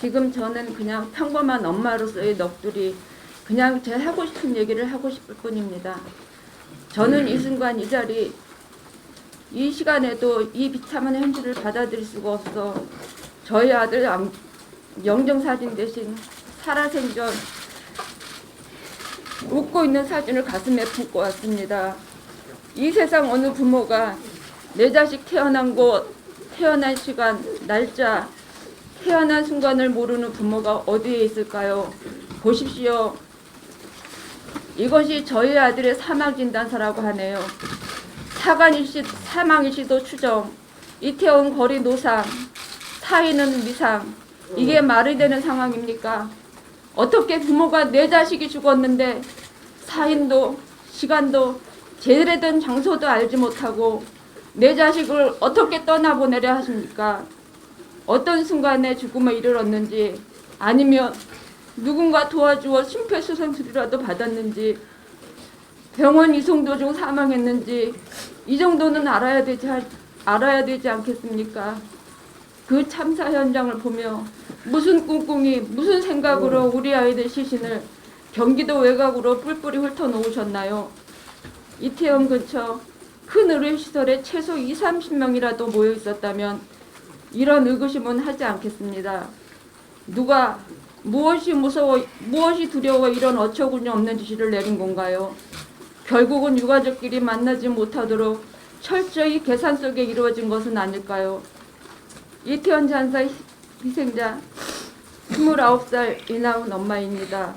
지금 저는 그냥 평범한 엄마로서의 넋두리, 그냥 제 하고 싶은 얘기를 하고 싶을 뿐입니다. 저는 이 순간 이 자리, 이 시간에도 이 비참한 현실을 받아들일 수가 없어 저희 아들 영정사진 대신 살아생전 웃고 있는 사진을 가슴에 품고 왔습니다. 이 세상 어느 부모가 내 자식 태어난 곳, 태어난 시간, 날짜, 태어난 순간을 모르는 부모가 어디에 있을까요? 보십시오. 이것이 저희 아들의 사망진단서라고 하네요. 사망일시도 추정, 이태원 거리 노상, 사인은 미상. 이게 말이 되는 상황입니까? 어떻게 부모가 내 자식이 죽었는데 사인도 시간도 제대로 된 장소도 알지 못하고 내 자식을 어떻게 떠나보내려 하십니까? 어떤 순간에 죽음에 이르렀는지, 아니면 누군가 도와주어 심폐소생술이라도 받았는지, 병원 이송 도중 사망했는지, 이 정도는 알아야 되지 않겠습니까? 그 참사 현장을 보며 무슨 꿍꿍이, 무슨 생각으로 우리 아이들 시신을 경기도 외곽으로 뿔뿔이 훑어놓으셨나요? 이태원 근처 큰 의료시설에 최소 20-30명이라도 모여 있었다면 이런 의구심은 하지 않겠습니다. 누가 무엇이 무서워, 무엇이 두려워 이런 어처구니 없는 지시를 내린 건가요? 결국은 유가족끼리 만나지 못하도록 철저히 계산 속에 이루어진 것은 아닐까요? 이태원 잔사 희생자 29살 이나은 엄마입니다.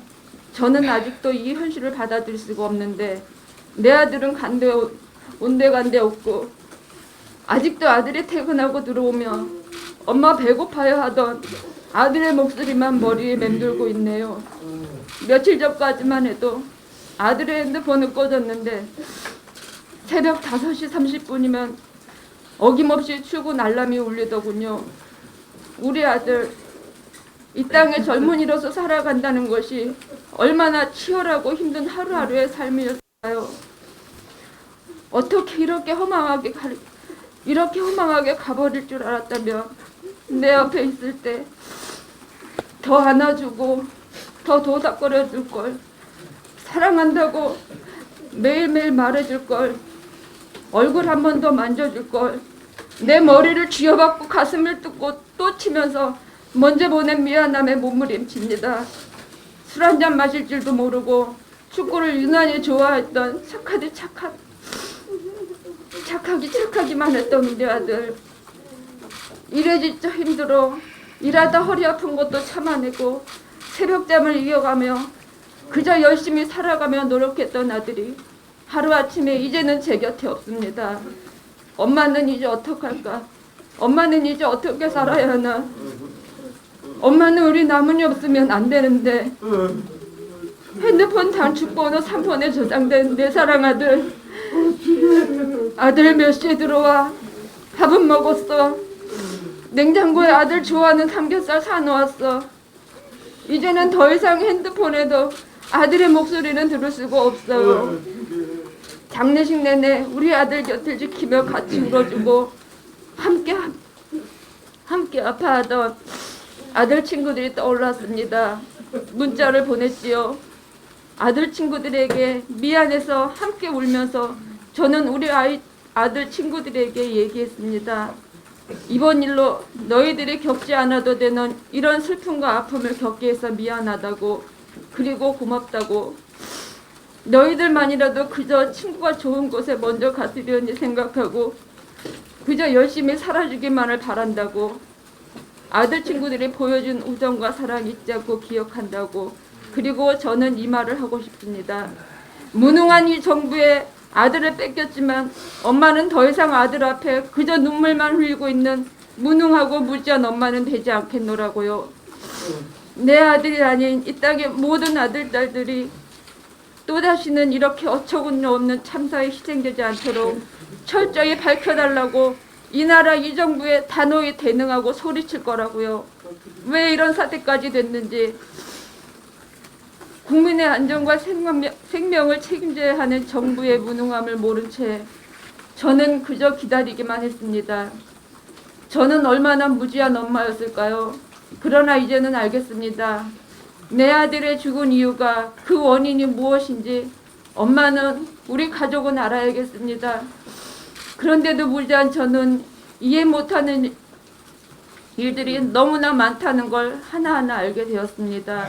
저는 아직도 이 현실을 받아들일 수가 없는데 내 아들은 온데간데 없고 아직도 아들이 퇴근하고 들어오면 엄마 배고파요 하던 아들의 목소리만 머리에 맴돌고 있네요. 며칠 전까지만 해도 아들의 핸드폰은 꺼졌는데 새벽 5시 30분이면 어김없이 출근 알람이 울리더군요. 우리 아들, 이 땅에 젊은이로서 살아간다는 것이 얼마나 치열하고 힘든 하루하루의 삶이었을까요? 어떻게 이렇게 허망하게 가버릴 줄 알았다면 내 옆에 있을 때 더 안아주고 더 도닥거려줄 걸, 사랑한다고 매일매일 말해줄 걸, 얼굴 한 번 더 만져줄 걸, 내 머리를 쥐어박고 가슴을 뜯고 또 치면서 먼저 보낸 미안함에 몸부림칩니다. 술 한잔 마실 줄도 모르고 축구를 유난히 좋아했던 착하기만 했던 우리 아들. 일에 지쳐 힘들어 일하다 허리 아픈 것도 참아내고 새벽잠을 이어가며 그저 열심히 살아가며 노력했던 아들이 하루아침에 이제는 제 곁에 없습니다. 엄마는 이제 어떡할까? 엄마는 이제 어떻게 살아야 하나? 엄마는 우리 나문이 없으면 안 되는데 핸드폰 단축번호 3폰에 저장된 내 사랑 아들. 아들 몇 시에 들어와? 밥은 먹었어? 냉장고에 아들 좋아하는 삼겹살 사놓았어. 이제는 더 이상 핸드폰에도 아들의 목소리는 들을 수가 없어요. 장례식 내내 우리 아들 곁을 지키며 같이 울어주고 함께 아파하던 아들 친구들이 떠올랐습니다. 문자를 보냈지요. 아들 친구들에게 미안해서 함께 울면서 저는 우리 아들 친구들에게 얘기했습니다. 이번 일로 너희들이 겪지 않아도 되는 이런 슬픔과 아픔을 겪게 해서 미안하다고, 그리고 고맙다고, 너희들만이라도 그저 친구가 좋은 곳에 먼저 갔으려니 생각하고 그저 열심히 살아주기만을 바란다고, 아들 친구들이 보여준 우정과 사랑 잊지 않고 기억한다고. 그리고 저는 이 말을 하고 싶습니다. 무능한 이 정부에 아들을 뺏겼지만 엄마는 더 이상 아들 앞에 그저 눈물만 흘리고 있는 무능하고 무지한 엄마는 되지 않겠노라고요. 내 아들이 아닌 이 땅의 모든 아들, 딸들이 또다시는 이렇게 어처구니 없는 참사에 희생되지 않도록 철저히 밝혀달라고 이 나라 이 정부에 단호히 대응하고 소리칠 거라고요. 왜 이런 사태까지 됐는지, 국민의 안전과 생명을 책임져야 하는 정부의 무능함을 모른 채 저는 그저 기다리기만 했습니다. 저는 얼마나 무지한 엄마였을까요? 그러나 이제는 알겠습니다. 내 아들의 죽은 이유가 그 원인이 무엇인지 엄마는 우리 가족은 알아야겠습니다. 그런데도 무지한 저는 이해 못하는 일들이 너무나 많다는 걸 하나하나 알게 되었습니다.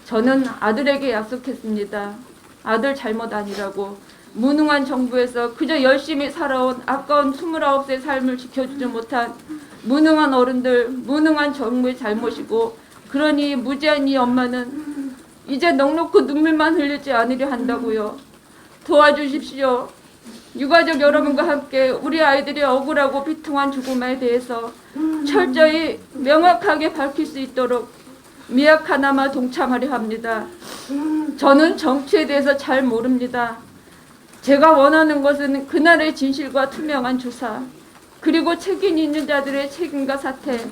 저는 아들에게 약속했습니다. 아들 잘못 아니라고. 무능한 정부에서 그저 열심히 살아온 아까운 29세 삶을 지켜주지 못한 무능한 어른들, 무능한 정부의 잘못이고, 그러니 무지한 이 엄마는 이제 넋놓고 눈물만 흘리지 않으려 한다고요. 도와주십시오. 유가족 여러분과 함께 우리 아이들이 억울하고 비통한 죽음에 대해서 철저히 명확하게 밝힐 수 있도록 미약하나마 동참하려 합니다. 저는 정치에 대해서 잘 모릅니다. 제가 원하는 것은 그날의 진실과 투명한 조사, 그리고 책임 있는 자들의 책임과 사퇴,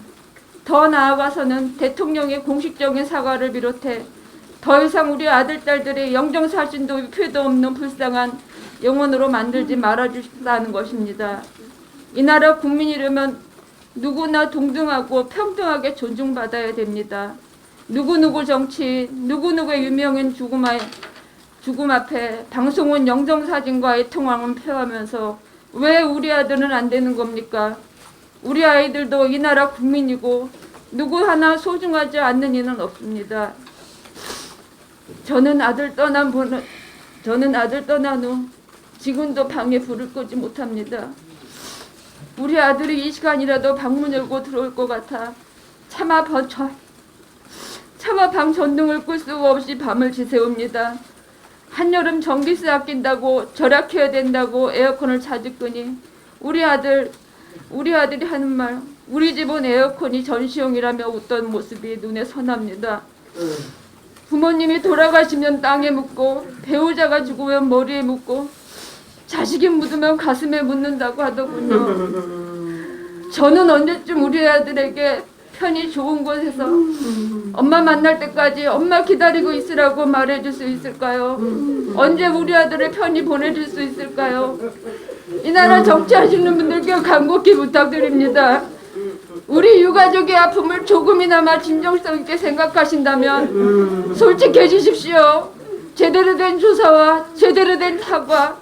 더 나아가서는 대통령의 공식적인 사과를 비롯해 더 이상 우리 아들, 딸들의 영정사진도 위패도 없는 불쌍한 영혼으로 만들지 말아주십사는 것입니다. 이 나라 국민이라면 누구나 동등하고 평등하게 존중받아야 됩니다. 누구누구 정치인, 누구누구의 유명인 죽음 앞에 방송은 영정사진과 애통함을 표하면서 왜 우리 아들은 안 되는 겁니까? 우리 아이들도 이 나라 국민이고 누구 하나 소중하지 않는 이는 없습니다. 저는 아들 떠난 후 지금도 방에 불을 끄지 못합니다. 우리 아들이 이 시간이라도 방문 열고 들어올 것 같아 차마 방 전등을 끌 수 없이 밤을 지새웁니다. 한여름 전기세 아낀다고 절약해야 된다고 에어컨을 자주 끄니 우리 아들이 하는 말, 우리 집은 에어컨이 전시용이라며 웃던 모습이 눈에 선합니다. 부모님이 돌아가시면 땅에 묻고 배우자가 죽으면 머리에 묻고 자식이 묻으면 가슴에 묻는다고 하더군요. 저는 언제쯤 우리 아들에게 편히 좋은 곳에서 엄마 만날 때까지 엄마 기다리고 있으라고 말해줄 수 있을까요? 언제 우리 아들을 편히 보내줄 수 있을까요? 이 나라 정치하시는 분들께 간곡히 부탁드립니다. 우리 유가족의 아픔을 조금이나마 진정성 있게 생각하신다면 솔직해지십시오. 제대로 된 조사와 제대로 된 사과,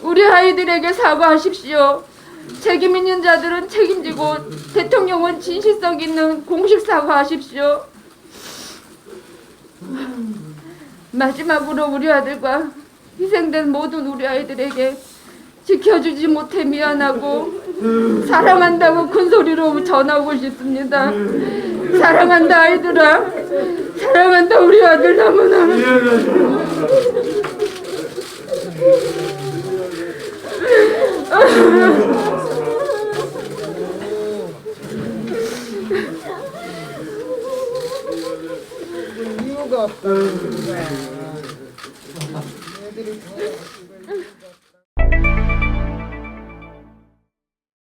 우리 아이들에게 사과하십시오. 책임 있는 자들은 책임지고 대통령은 진실성 있는 공식 사과하십시오. 마지막으로 우리 아들과 희생된 모든 우리 아이들에게 지켜주지 못해 미안하고 사랑한다고 큰 소리로 전하고 싶습니다. 사랑한다 아이들아. 사랑한다 우리 아들 너무나. 이유가 없다는 거야. 애들이